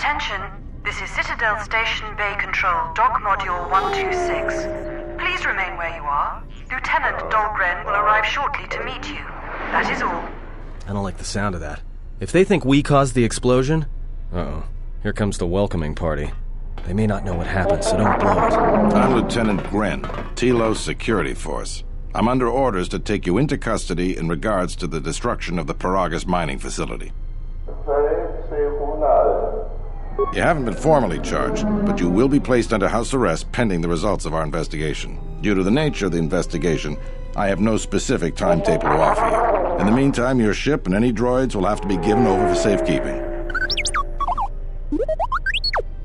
Attention, this is Citadel Station Bay Control, Dock Module 126. Please remain where you are. Lieutenant Dahlgren will arrive shortly to meet you. That is all. I don't like the sound of that. If they think we caused the explosion... Uh-oh. Here comes the welcoming party. They may not know what happened, so don't blow it. I'm Lieutenant Gren, Tilo's security force. I'm under orders to take you into custody in regards to the destruction of the Paragas mining facility. You haven't been formally charged, but you will be placed under house arrest pending the results of our investigation. Due to the nature of the investigation, I have no specific timetable to offer you. In the meantime, your ship and any droids will have to be given over for safekeeping.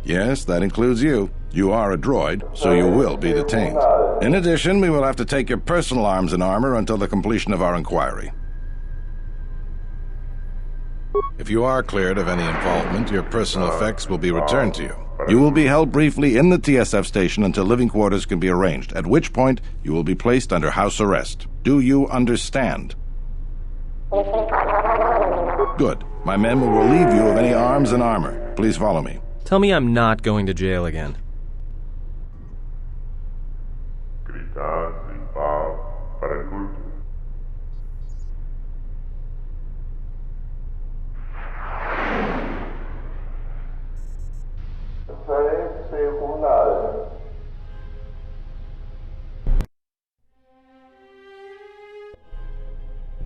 Yes, that includes you. You are a droid, so you will be detained. In addition, we will have to take your personal arms and armor until the completion of our inquiry. If you are cleared of any involvement, your personal effects will be returned to you. You will be held briefly in the TSF station until living quarters can be arranged, at which point you will be placed under house arrest. Do you understand? Good. My men will relieve you of any arms and armor. Please follow me. Tell me I'm not going to jail again.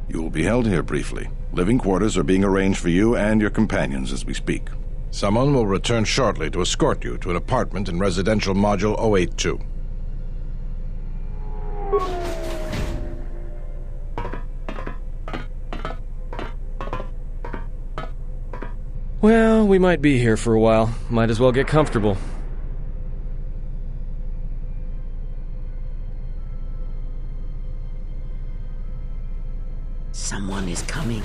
You will be held here briefly. Living quarters are being arranged for you and your companions as we speak. Someone will return shortly to escort you to an apartment in Residential Module 082. Well, we might be here for a while. Might as well get comfortable. Someone is coming.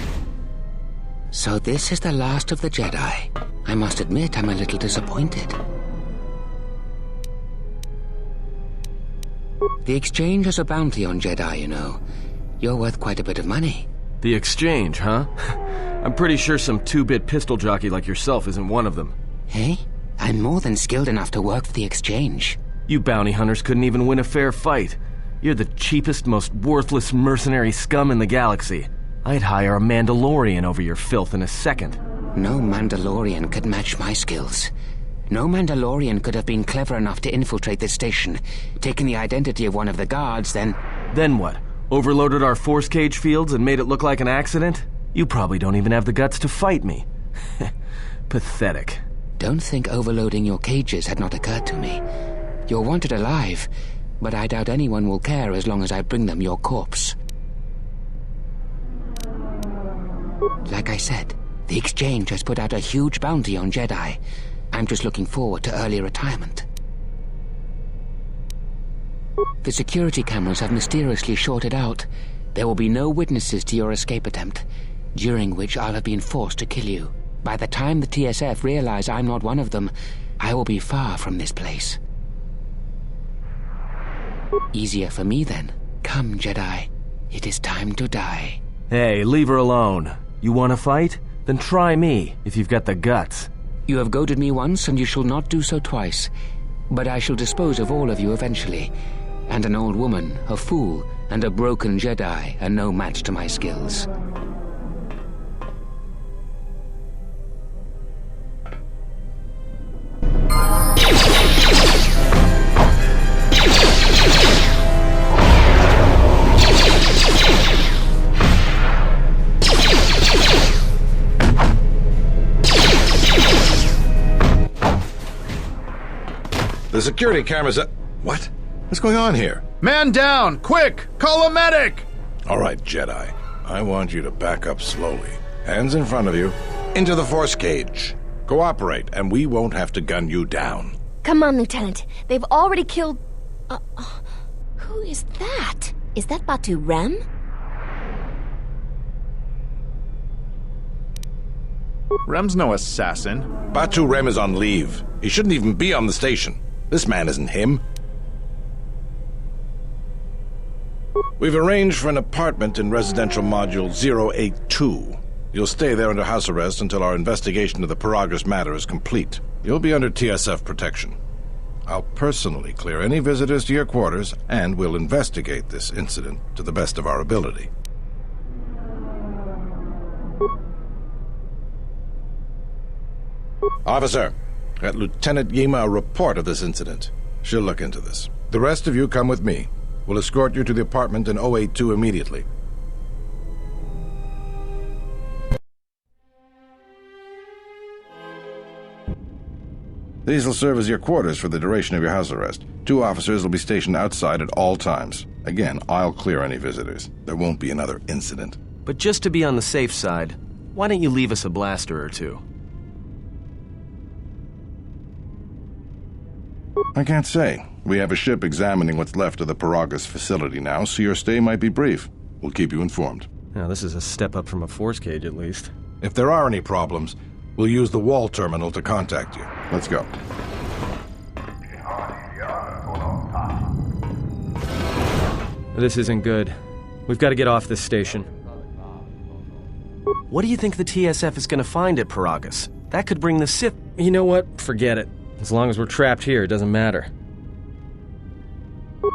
So this is the last of the Jedi. I must admit I'm a little disappointed. The Exchange has a bounty on Jedi, you know. You're worth quite a bit of money. The Exchange, huh? I'm pretty sure some 2-bit pistol jockey like yourself isn't one of them. Hey? I'm more than skilled enough to work for the Exchange. You bounty hunters couldn't even win a fair fight. You're the cheapest, most worthless mercenary scum in the galaxy. I'd hire a Mandalorian over your filth in a second. No Mandalorian could match my skills. No Mandalorian could have been clever enough to infiltrate this station, taken the identity of one of the guards, then... Then what? Overloaded our force cage fields and made it look like an accident? You probably don't even have the guts to fight me. Pathetic. Don't think overloading your cages had not occurred to me. You're wanted alive, but I doubt anyone will care as long as I bring them your corpse. Like I said, the Exchange has put out a huge bounty on Jedi. I'm just looking forward to early retirement. The security cameras have mysteriously shorted out. There will be no witnesses to your escape attempt, during which I'll have been forced to kill you. By the time the TSF realize I'm not one of them, I will be far from this place. Easier for me then. Come, Jedi. It is time to die. Hey, leave her alone. You want to fight? Then try me, if you've got the guts. You have goaded me once, and you shall not do so twice. But I shall dispose of all of you eventually. And an old woman, a fool, and a broken Jedi are no match to my skills. The security cameras are... What? What's going on here? Man down! Quick! Call a medic! All right, Jedi. I want you to back up slowly. Hands in front of you. Into the force cage. Cooperate, and we won't have to gun you down. Come on, Lieutenant. They've already killed... who is that? Is that Batu Rem? Rem's no assassin. Batu Rem is on leave. He shouldn't even be on the station. This man isn't him. We've arranged for an apartment in Residential Module 082. You'll stay there under house arrest until our investigation of the Paragus matter is complete. You'll be under TSF protection. I'll personally clear any visitors to your quarters, and we'll investigate this incident to the best of our ability. Officer, get Lieutenant Yima a report of this incident. She'll look into this. The rest of you come with me. We'll escort you to the apartment in 082 immediately. These will serve as your quarters for the duration of your house arrest. 2 officers will be stationed outside at all times. Again, I'll clear any visitors. There won't be another incident. But just to be on the safe side, why don't you leave us a blaster or 2? I can't say. We have a ship examining what's left of the Paragus facility now, so your stay might be brief. We'll keep you informed. Now, this is a step up from a force cage, at least. If there are any problems, we'll use the wall terminal to contact you. Let's go. This isn't good. We've got to get off this station. What do you think the TSF is going to find at Paragus? That could bring the Sith... You know what? Forget it. As long as we're trapped here, it doesn't matter.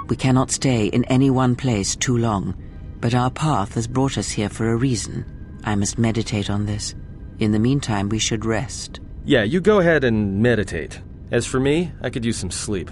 We cannot stay in any one place too long, but our path has brought us here for a reason. I must meditate on this. In the meantime, we should rest. Yeah, you go ahead and meditate. As for me, I could use some sleep.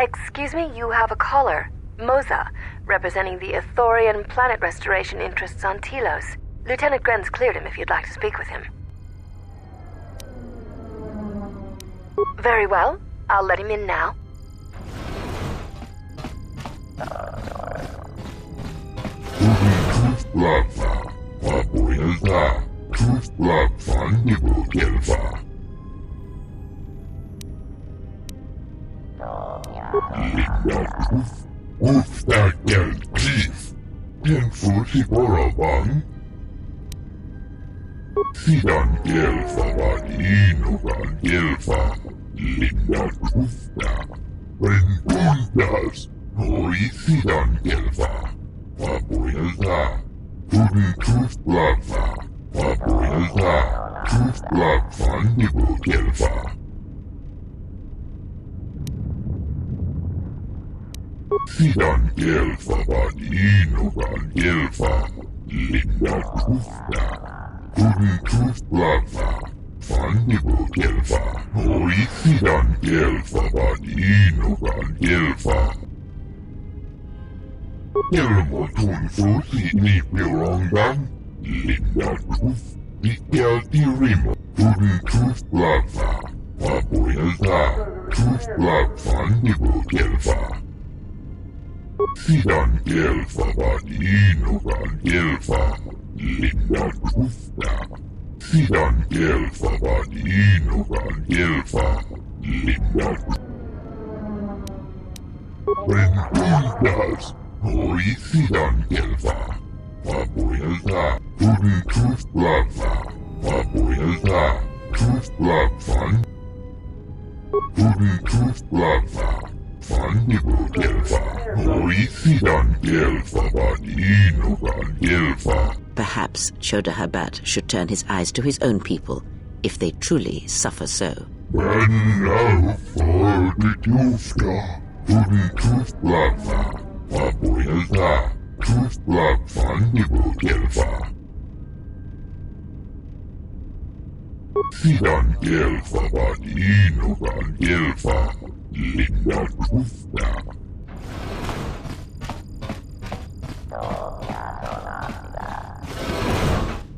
Excuse me, you have a caller. Moza, representing the Ithorian planet restoration interests on Telos. Lieutenant Grenz cleared him if you'd like to speak with him. Very well. I'll let him in now. Perhaps Chodahabat should turn his eyes to his own people, if they truly suffer so.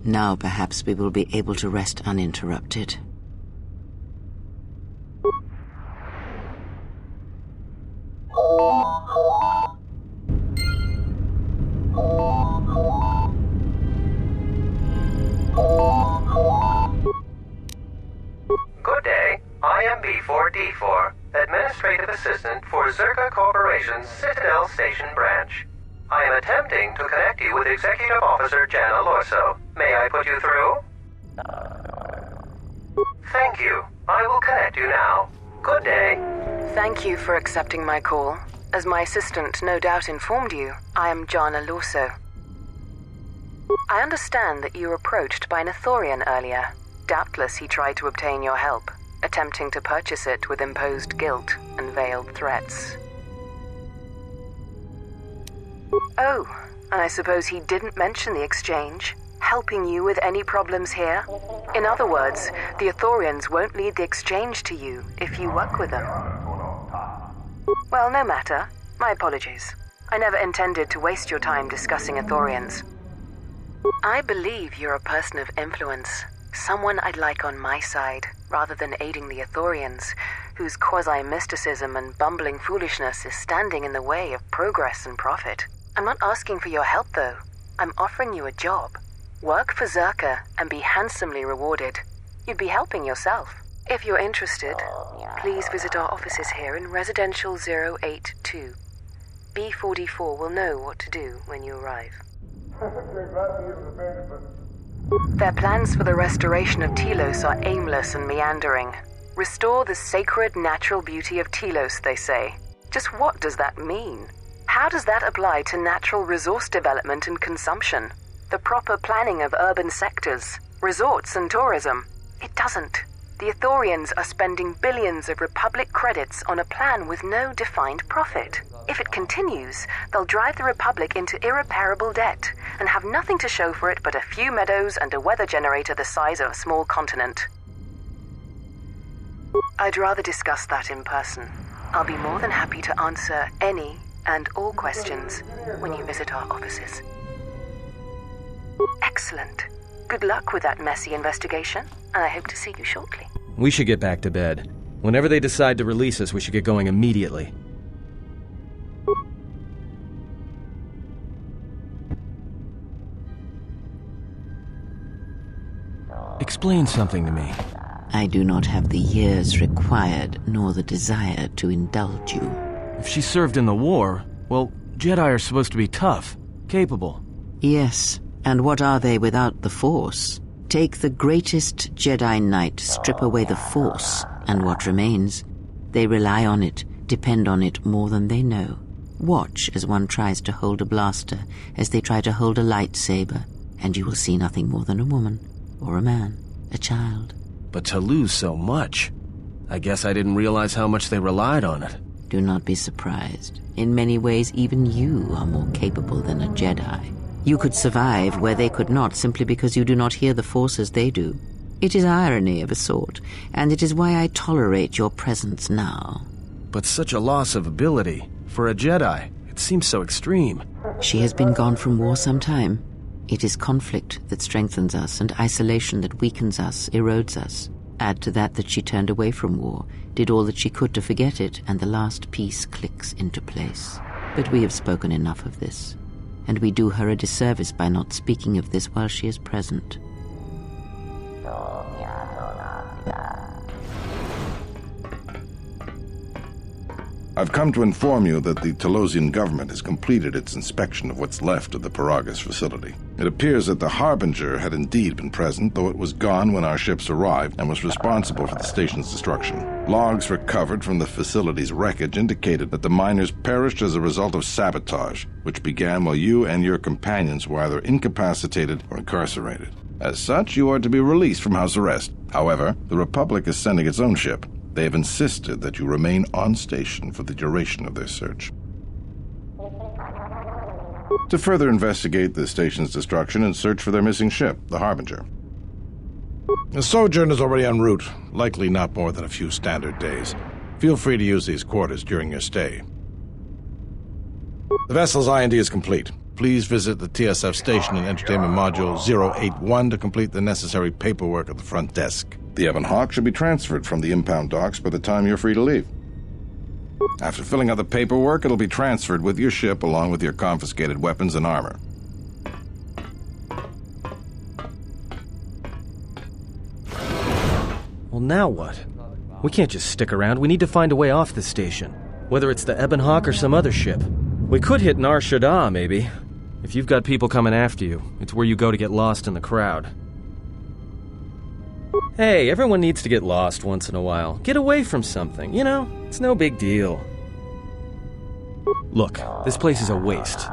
Now perhaps we will be able to rest uninterrupted. I am B4D4, Administrative Assistant for Zerka Corporation's Citadel Station branch. I am attempting to connect you with Executive Officer Jana Lorso. May I put you through? Thank you. I will connect you now. Good day. Thank you for accepting my call. As my assistant no doubt informed you, I am Jana Lorso. I understand that you were approached by an Ithorian earlier. Doubtless he tried to obtain your help, attempting to purchase it with imposed guilt and veiled threats. Oh, and I suppose he didn't mention the exchange, helping you with any problems here? In other words, the Ithorians won't lead the exchange to you if you work with them. Well, no matter. My apologies. I never intended to waste your time discussing Ithorians. I believe you're a person of influence, someone I'd like on my side, rather than aiding the Ithorians, whose quasi-mysticism and bumbling foolishness is standing in the way of progress and profit. I'm not asking for your help, though. I'm offering you a job. Work for Zerka and be handsomely rewarded. You'd be helping yourself. If you're interested, please visit our offices here in Residential 082. B44 will know what to do when you arrive. Their plans for the restoration of Telos are aimless and meandering. Restore the sacred natural beauty of Telos, they say. Just what does that mean? How does that apply to natural resource development and consumption? The proper planning of urban sectors, resorts and tourism? It doesn't. The Ithorians are spending billions of Republic credits on a plan with no defined profit. If it continues, they'll drive the Republic into irreparable debt and have nothing to show for it but a few meadows and a weather generator the size of a small continent. I'd rather discuss that in person. I'll be more than happy to answer any and all questions when you visit our offices. Excellent. Good luck with that messy investigation, and I hope to see you shortly. We should get back to bed. Whenever they decide to release us, we should get going immediately. Explain something to me. I do not have the years required, nor the desire to indulge you. If she served in the war, well, Jedi are supposed to be tough, capable. Yes, and what are they without the Force? Take the greatest Jedi Knight, strip away the Force, and what remains? They rely on it, depend on it more than they know. Watch as one tries to hold a blaster, as they try to hold a lightsaber, and you will see nothing more than a woman, or a man, a child. But to lose so much, I guess I didn't realize how much they relied on it. Do not be surprised. In many ways, even you are more capable than a Jedi. You could survive where they could not simply because you do not hear the Force as they do. It is irony of a sort, and it is why I tolerate your presence now. But such a loss of ability, for a Jedi, it seems so extreme. She has been gone from war some time. It is conflict that strengthens us, and isolation that weakens us, erodes us. Add to that she turned away from war, did all that she could to forget it, and the last piece clicks into place. But we have spoken enough of this, and we do her a disservice by not speaking of this while she is present. I've come to inform you that the Telosian government has completed its inspection of what's left of the Paragas facility. It appears that the Harbinger had indeed been present, though it was gone when our ships arrived and was responsible for the station's destruction. Logs recovered from the facility's wreckage indicated that the miners perished as a result of sabotage, which began while you and your companions were either incapacitated or incarcerated. As such, you are to be released from house arrest. However, the Republic is sending its own ship. They have insisted that you remain on station for the duration of their search. To further investigate the station's destruction and search for their missing ship, the Harbinger. The sojourn is already en route, likely not more than a few standard days. Feel free to use these quarters during your stay. The vessel's IND is complete. Please visit the TSF station and entertainment module 081 to complete the necessary paperwork at the front desk. The Evan Hawk should be transferred from the impound docks by the time you're free to leave. After filling out the paperwork, it'll be transferred with your ship along with your confiscated weapons and armor. Well, now what? We can't just stick around. We need to find a way off this station. Whether it's the Ebonhawk or some other ship. We could hit Nar Shaddaa, maybe. If you've got people coming after you, it's where you go to get lost in the crowd. Hey, everyone needs to get lost once in a while. Get away from something, you know? It's no big deal. Look, this place is a waste.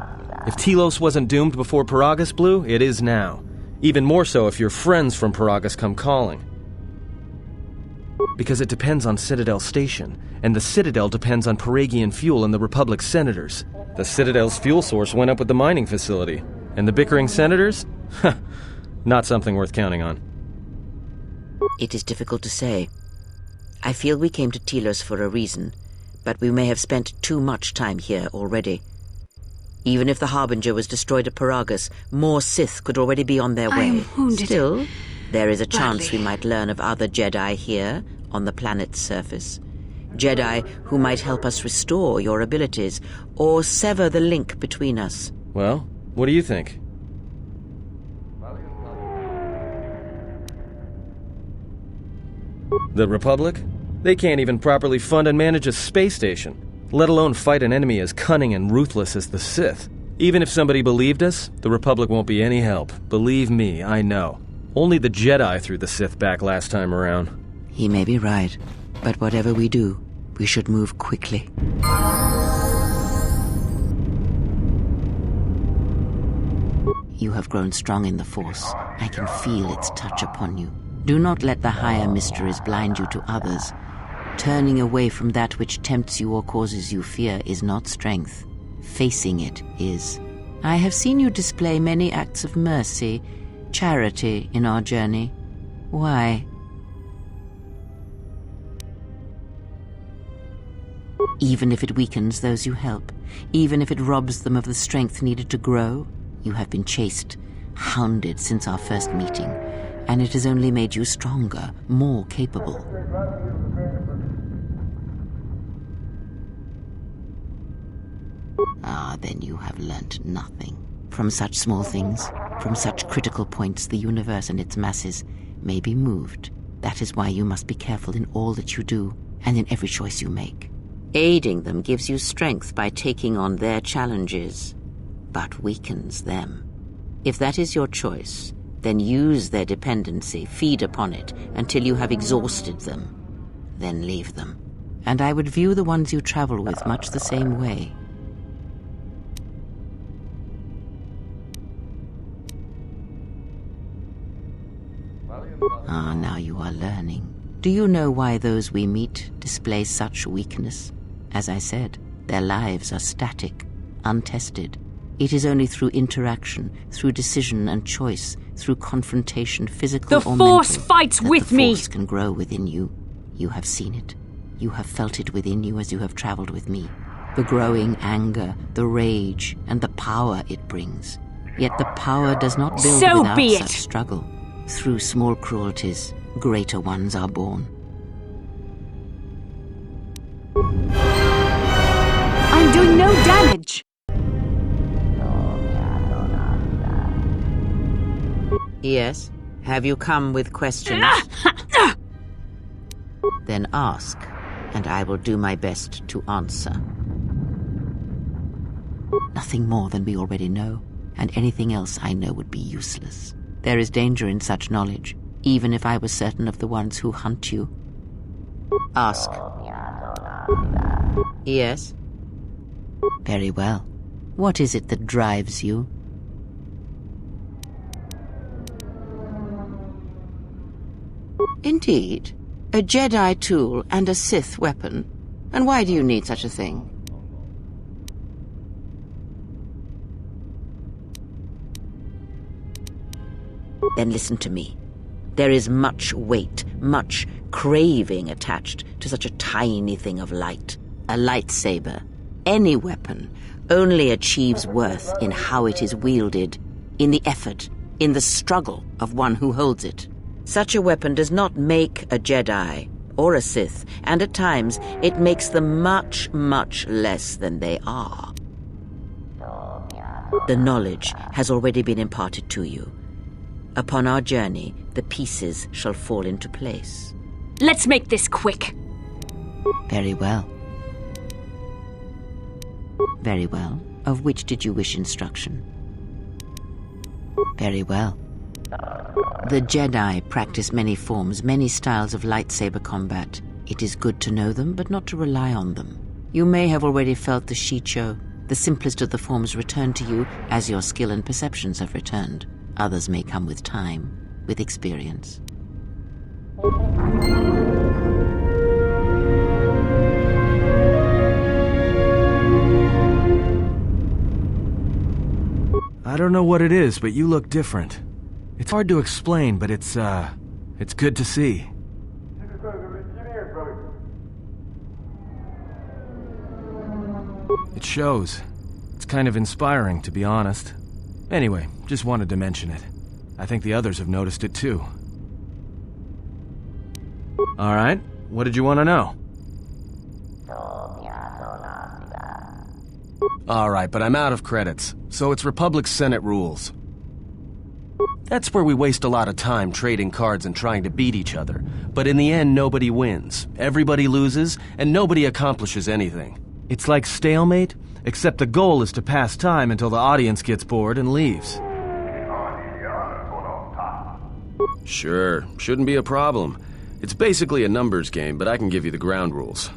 If Telos wasn't doomed before Peragus blew, it is now. Even more so if your friends from Peragus come calling. Because it depends on Citadel Station, and the Citadel depends on Peragian fuel and the Republic's senators. The Citadel's fuel source went up with the mining facility. And the bickering senators? Not something worth counting on. It is difficult to say. I feel we came to Telos for a reason, but we may have spent too much time here already. Even if the Harbinger was destroyed at Peragus, more Sith could already be on their way. I'm wounded. Still, there is a chance badly. we might learn of other Jedi here on the planet's surface. Jedi who might help us restore your abilities, or sever the link between us. Well, what do you think? The Republic? They can't even properly fund and manage a space station, let alone fight an enemy as cunning and ruthless as the Sith. Even if somebody believed us, the Republic won't be any help. Believe me, I know. Only the Jedi threw the Sith back last time around. He may be right, but whatever we do, we should move quickly. You have grown strong in the Force. I can feel its touch upon you. Do not let the higher mysteries blind you to others. Turning away from that which tempts you or causes you fear is not strength. Facing it is. I have seen you display many acts of mercy, charity in our journey. Why? Even if it weakens those you help, even if it robs them of the strength needed to grow, you have been chased, hounded since our first meeting, and it has only made you stronger, more capable. Ah, then you have learnt nothing. From such small things, from such critical points, the universe and its masses may be moved. That is why you must be careful in all that you do, and in every choice you make. Aiding them gives you strength by taking on their challenges, but weakens them. If that is your choice, then use their dependency, feed upon it, until you have exhausted them. Then leave them. And I would view the ones you travel with much the same way. Ah, now you are learning. Do you know why those we meet display such weakness? As I said, their lives are static, untested. It is only through interaction, through decision and choice, through confrontation, physical or mental, The Force fights with me! The Force can grow within you. You have seen it. You have felt it within you as you have traveled with me. The growing anger, the rage, and the power it brings. Yet the power does not build without such struggle. Through small cruelties, greater ones are born. I'm doing no damage! Yes? Have you come with questions? Then ask, and I will do my best to answer. Nothing more than we already know, and anything else I know would be useless. There is danger in such knowledge, even if I was certain of the ones who hunt you. Ask. Yes? Very well. What is it that drives you? Indeed. A Jedi tool and a Sith weapon. And why do you need such a thing? Then listen to me. There is much weight, much craving attached to such a tiny thing of light. A lightsaber, any weapon, only achieves worth in how it is wielded, in the effort, in the struggle of one who holds it. Such a weapon does not make a Jedi or a Sith, and at times it makes them much, much less than they are. The knowledge has already been imparted to you. Upon our journey, the pieces shall fall into place. Let's make this quick. Very well. Very well. Of which did you wish instruction? Very well. The Jedi practice many forms, many styles of lightsaber combat. It is good to know them, but not to rely on them. You may have already felt the Shicho. The simplest of the forms return to you as your skill and perceptions have returned. Others may come with time, with experience. I don't know what it is, but you look different. It's hard to explain, but it's good to see. It shows. It's kind of inspiring, to be honest. Anyway, just wanted to mention it. I think the others have noticed it too. Alright, what did you want to know? Alright, but I'm out of credits, so it's Republic Senate rules. That's where we waste a lot of time trading cards and trying to beat each other. But in the end, nobody wins. Everybody loses, and nobody accomplishes anything. It's like stalemate, except the goal is to pass time until the audience gets bored and leaves. Sure, shouldn't be a problem. It's basically a numbers game, but I can give you the ground rules.